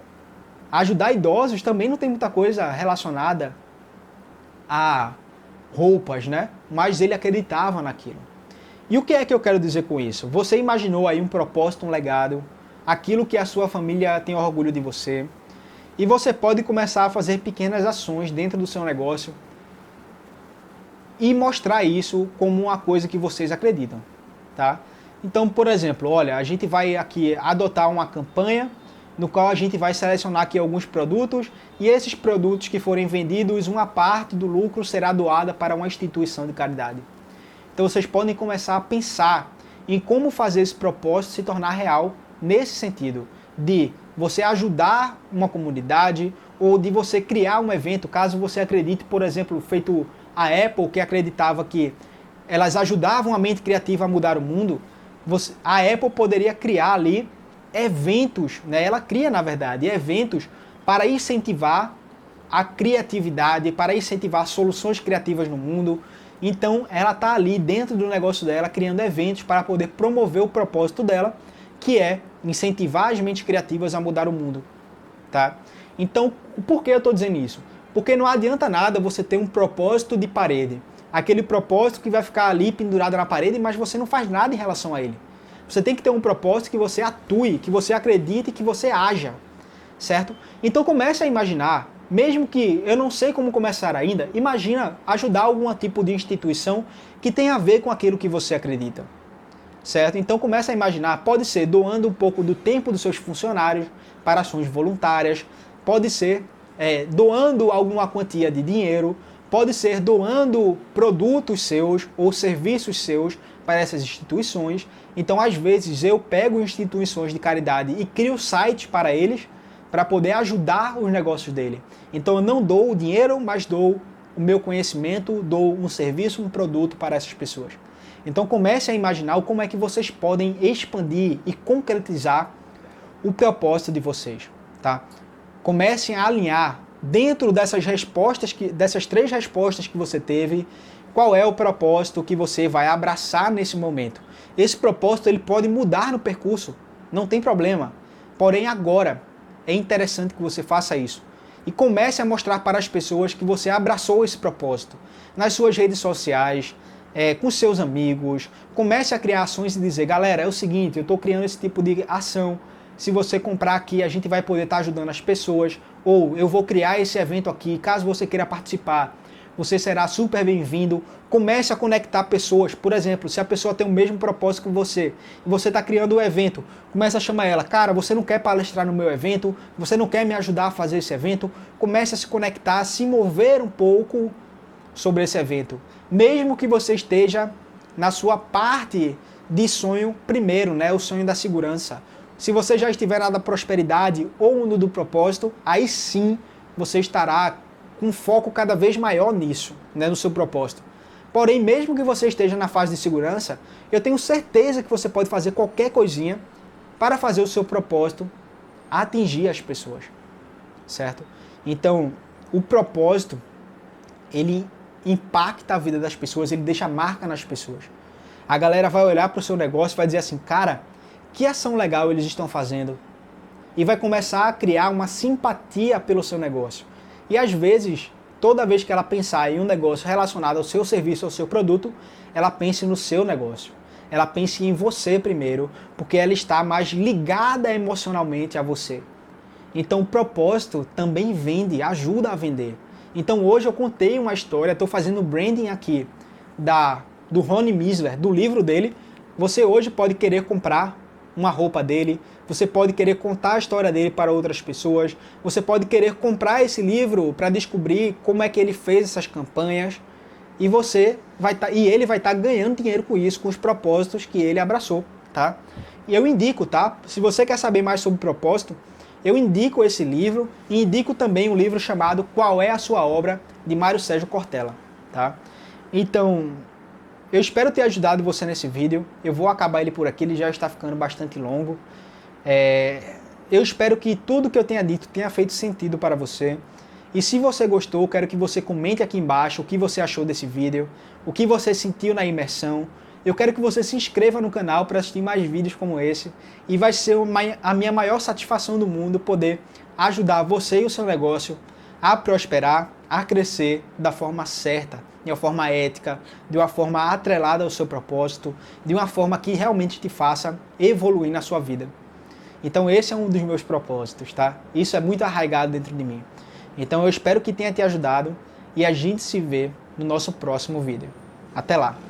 ajudar idosos também não tem muita coisa relacionada a roupas, né? Mas ele acreditava naquilo. E o que é que eu quero dizer com isso? Você imaginou aí um propósito, um legado, aquilo que a sua família tem orgulho de você, e você pode começar a fazer pequenas ações dentro do seu negócio e mostrar isso como uma coisa que vocês acreditam, tá? Então, por exemplo, olha, a gente vai aqui adotar uma campanha no qual a gente vai selecionar aqui alguns produtos e esses produtos que forem vendidos, uma parte do lucro será doada para uma instituição de caridade. Então vocês podem começar a pensar em como fazer esse propósito se tornar real nesse sentido, de você ajudar uma comunidade ou de você criar um evento, caso você acredite, por exemplo, feito a Apple, que acreditava que elas ajudavam a mente criativa a mudar o mundo, a Apple poderia criar ali eventos, né? Ela cria, na verdade, eventos para incentivar a criatividade, para incentivar soluções criativas no mundo. Então, ela está ali dentro do negócio dela, criando eventos para poder promover o propósito dela, que é incentivar as mentes criativas a mudar o mundo, tá? Então, por que eu estou dizendo isso? Porque não adianta nada você ter um propósito de parede, aquele propósito que vai ficar ali pendurado na parede, mas você não faz nada em relação a ele. Você tem que ter um propósito que você atue, que você acredite e que você haja, certo? Então comece a imaginar, mesmo que eu não sei como começar ainda, imagina ajudar algum tipo de instituição que tenha a ver com aquilo que você acredita, certo? Então comece a imaginar, pode ser doando um pouco do tempo dos seus funcionários para ações voluntárias, pode ser doando alguma quantia de dinheiro, pode ser doando produtos seus ou serviços seus para essas instituições. Então, às vezes, eu pego instituições de caridade e crio sites para eles, para poder ajudar os negócios dele. Então, eu não dou o dinheiro, mas dou o meu conhecimento, dou um serviço, um produto para essas pessoas. Então, comece a imaginar como é que vocês podem expandir e concretizar o propósito de vocês, tá? Comecem a alinhar dentro dessas respostas, dessas 3 respostas que você teve, qual é o propósito que você vai abraçar nesse momento. Esse propósito ele pode mudar no percurso, não tem problema. Porém, agora é interessante que você faça isso. E comece a mostrar para as pessoas que você abraçou esse propósito. Nas suas redes sociais, com seus amigos, comece a criar ações e dizer, galera, é o seguinte, eu estou criando esse tipo de ação. Se você comprar aqui, a gente vai poder estar ajudando as pessoas. Ou eu vou criar esse evento aqui, caso você queira participar, você será super bem-vindo. Comece a conectar pessoas. Por exemplo, se a pessoa tem o mesmo propósito que você, e você está criando um evento, comece a chamar ela. Cara, você não quer palestrar no meu evento? Você não quer me ajudar a fazer esse evento? Comece a se conectar, a se mover um pouco sobre esse evento. Mesmo que você esteja na sua parte de sonho primeiro, né? O sonho da segurança. Se você já estiver na da prosperidade ou no do propósito, aí sim você estará com um foco cada vez maior nisso, né, no seu propósito. Porém, mesmo que você esteja na fase de segurança, eu tenho certeza que você pode fazer qualquer coisinha para fazer o seu propósito atingir as pessoas, certo? Então, o propósito, ele impacta a vida das pessoas, ele deixa marca nas pessoas. A galera vai olhar para o seu negócio e vai dizer assim, cara, que ação legal eles estão fazendo? E vai começar a criar uma simpatia pelo seu negócio. E às vezes, toda vez que ela pensar em um negócio relacionado ao seu serviço, ao seu produto, ela pense no seu negócio. Ela pense em você primeiro, porque ela está mais ligada emocionalmente a você. Então o propósito também vende, ajuda a vender. Então hoje eu contei uma história, estou fazendo branding aqui do Rony Misler, do livro dele. Você hoje pode querer comprar uma roupa dele, você pode querer contar a história dele para outras pessoas, você pode querer comprar esse livro para descobrir como é que ele fez essas campanhas, e ele vai estar ganhando dinheiro com isso, com os propósitos que ele abraçou, tá? E eu indico, tá? Se você quer saber mais sobre propósito, eu indico esse livro e indico também um livro chamado Qual é a Sua Obra, de Mário Sérgio Cortella, tá? Então, eu espero ter ajudado você nesse vídeo. Eu vou acabar ele por aqui, ele já está ficando bastante longo. Eu espero que tudo que eu tenha dito tenha feito sentido para você. E se você gostou, quero que você comente aqui embaixo o que você achou desse vídeo, o que você sentiu na imersão. Eu quero que você se inscreva no canal para assistir mais vídeos como esse. E vai ser a minha maior satisfação do mundo poder ajudar você e o seu negócio a prosperar, a crescer da forma certa, de uma forma ética, de uma forma atrelada ao seu propósito, de uma forma que realmente te faça evoluir na sua vida. Então esse é um dos meus propósitos, tá? Isso é muito arraigado dentro de mim. Então eu espero que tenha te ajudado e a gente se vê no nosso próximo vídeo. Até lá!